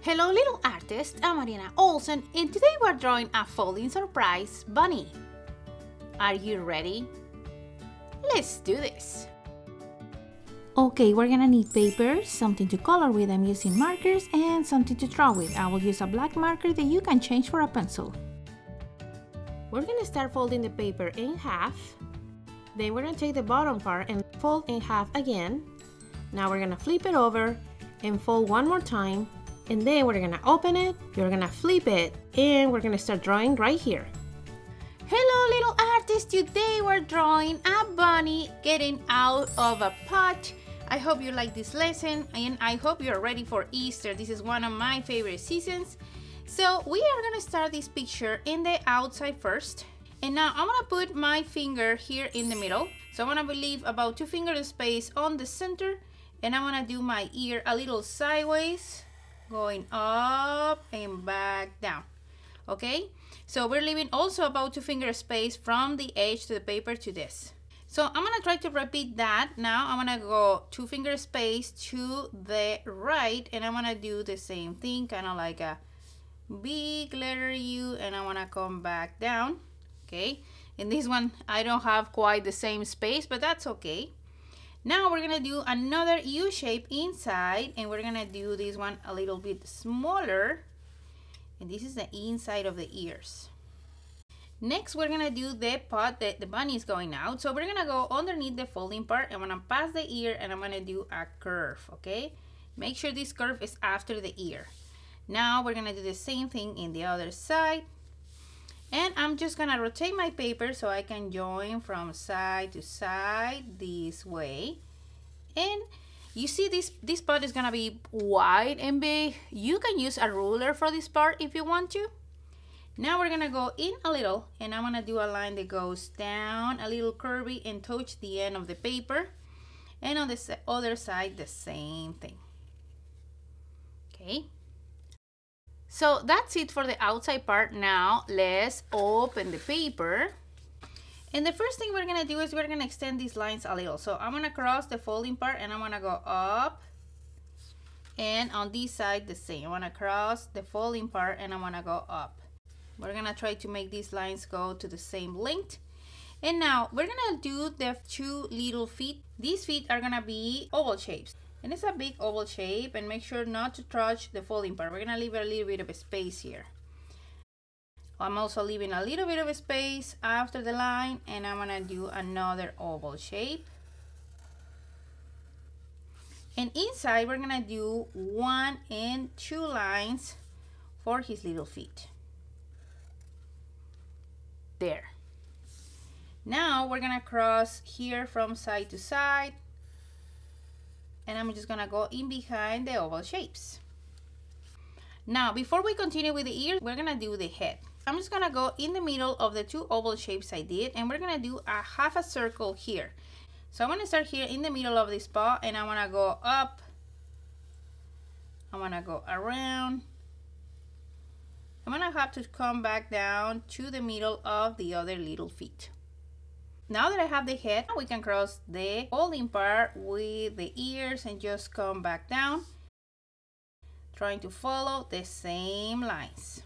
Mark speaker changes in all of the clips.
Speaker 1: Hello little artists, I'm Mariana Olsen and today we're drawing a folding surprise bunny. Are you ready? Let's do this! Okay, we're gonna need paper, something to color with. I'm using markers and something to draw with. I will use a black marker that you can change for a pencil. We're gonna start folding the paper in half. Then we're gonna take the bottom part and fold in half again. Now we're gonna flip it over and fold one more time. And then we're gonna open it, you're gonna flip it, and we're gonna start drawing right here. Hello little artists, today we're drawing a bunny getting out of a pot. I hope you like this lesson and I hope you're ready for Easter. This is one of my favorite seasons. So we are gonna start this picture in the outside first. And now I'm gonna put my finger here in the middle. So I'm gonna leave about 2 fingers space on the center, and I'm gonna do my ear a little sideways, going up and back down. Okay, so we're leaving also about 2 finger space from the edge to the paper to this. So I'm gonna try to repeat that. Now I'm gonna go 2 finger space to the right, and I'm gonna do the same thing, kind of like a big letter U, and I want to come back down. Okay, in this one I don't have quite the same space, but that's okay. Now we're gonna do another U shape inside, and we're gonna do this one a little bit smaller, and this is the inside of the ears. Next we're gonna do the pot that the bunny is going out, so we're gonna go underneath the folding part. I'm gonna pass the ear and I'm gonna do a curve. Okay, make sure this curve is after the ear. Now we're gonna do the same thing in the other side, and I'm just gonna rotate my paper so I can join from side to side this way. And you see this part is gonna be wide and big. You can use a ruler for this part if you want to. Now we're gonna go in a little, and I'm gonna do a line that goes down a little curvy and touch the end of the paper. And on the other side, the same thing. Okay. So that's it for the outside part. Now let's open the paper. And the first thing we're gonna do is we're gonna extend these lines a little. So I'm gonna cross the folding part and I'm gonna go up. And on this side the same. I wanna cross the folding part and I wanna go up. We're gonna try to make these lines go to the same length. And now we're gonna do the 2 little feet. These feet are gonna be oval shapes. And it's a big oval shape, and make sure not to touch the folding part. We're gonna leave a little bit of a space here. I'm also leaving a little bit of a space after the line, and I'm gonna do another oval shape. And inside we're gonna do 1 and 2 lines for his little feet. There. Now we're gonna cross here from side to side, and I'm just gonna go in behind the oval shapes. Now before we continue with the ears, we're gonna do the head. I'm just gonna go in the middle of the 2 oval shapes I did, and we're gonna do a half a circle here. So I'm gonna start here in the middle of this paw, and I wanna go up, I wanna go around, I'm gonna have to come back down to the middle of the other little feet. Now that I have the head, we can cross the folding part with the ears and just come back down, trying to follow the same lines.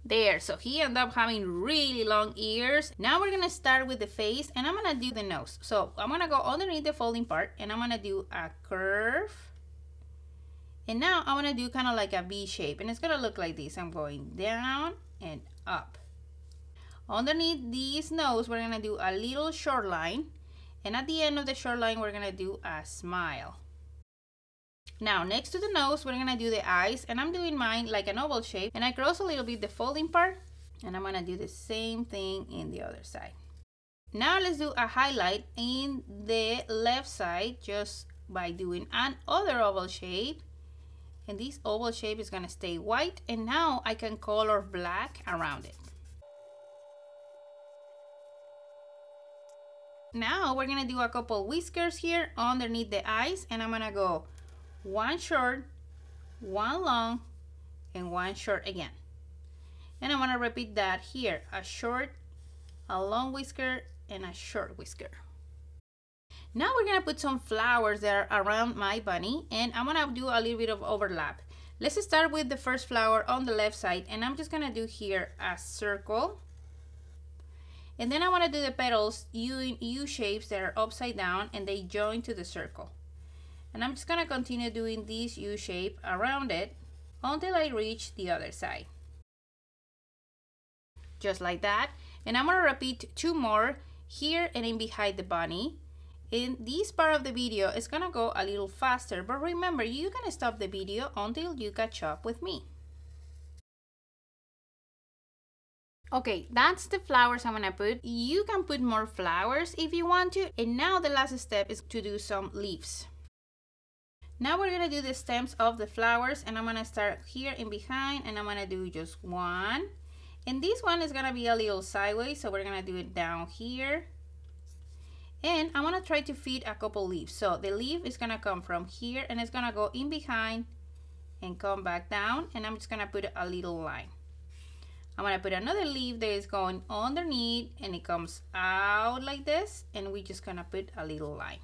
Speaker 1: There, so he ended up having really long ears. Now we're gonna start with the face, and I'm gonna do the nose. So I'm gonna go underneath the folding part and I'm gonna do a curve. And now I want to do kind of like a V shape, and it's going to look like this. I'm going down and up. Underneath this nose, we're going to do a little short line. And at the end of the short line, we're going to do a smile. Now, next to the nose, we're going to do the eyes. And I'm doing mine like an oval shape. And I cross a little bit the folding part. And I'm going to do the same thing in the other side. Now, let's do a highlight in the left side just by doing another oval shape. And this oval shape is gonna stay white, and now I can color black around it. Now we're gonna do a couple whiskers here underneath the eyes, and I'm gonna go 1 short, 1 long, and 1 short again. And I'm gonna repeat that here, a short, a long whisker, and a short whisker. Now we're gonna put some flowers that are around my bunny, and I'm gonna do a little bit of overlap. Let's start with the first flower on the left side, and I'm just gonna do here a circle. And then I wanna do the petals U shapes that are upside down and they join to the circle. And I'm just gonna continue doing this U shape around it until I reach the other side. Just like that. And I'm gonna repeat 2 more here and in behind the bunny. In this part of the video is gonna go a little faster, but remember, you can stop the video until you catch up with me. Okay, that's the flowers I'm gonna put. You can put more flowers if you want to. And now the last step is to do some leaves. Now we're gonna do the stems of the flowers, and I'm gonna start here in behind, and I'm gonna do just 1. And this one is gonna be a little sideways, so we're gonna do it down here. And I wanna try to fit a couple leaves. So the leaf is gonna come from here, and it's gonna go in behind and come back down, and I'm just gonna put a little line. I'm gonna put another leaf that is going underneath, and it comes out like this, and we're just gonna put a little line.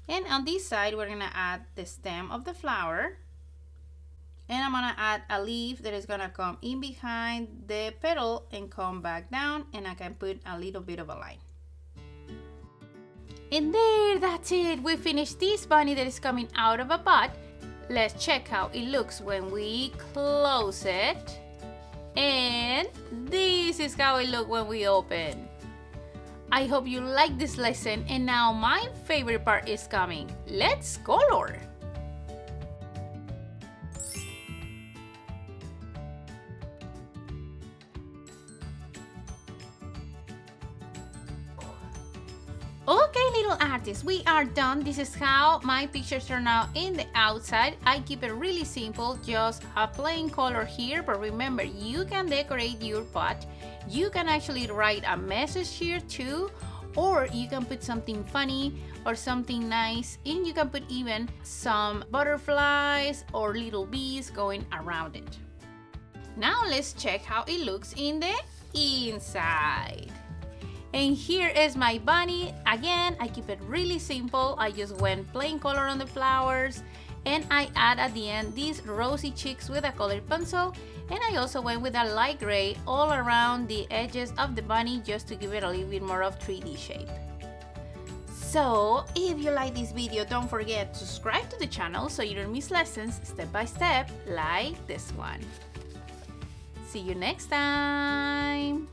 Speaker 1: And on this side, we're gonna add the stem of the flower. And I'm gonna add a leaf that is gonna come in behind the petal and come back down, and I can put a little bit of a line. And there, that's it. We finished this bunny that is coming out of a pot. Let's check how it looks when we close it. And this is how it looks when we open. I hope you like this lesson, and now my favorite part is coming. Let's color! Okay, little artists, we are done. This is how my pictures turn out in the outside. I keep it really simple, just a plain color here, but remember, you can decorate your pot. You can actually write a message here too, or you can put something funny or something nice, and you can put even some butterflies or little bees going around it. Now let's check how it looks in the inside. And here is my bunny. Again, I keep it really simple. I just went plain color on the flowers, and I add at the end these rosy cheeks with a colored pencil, and I also went with a light gray all around the edges of the bunny just to give it a little bit more of 3D shape. So if you like this video, don't forget to subscribe to the channel so you don't miss lessons step by step like this one. See you next time.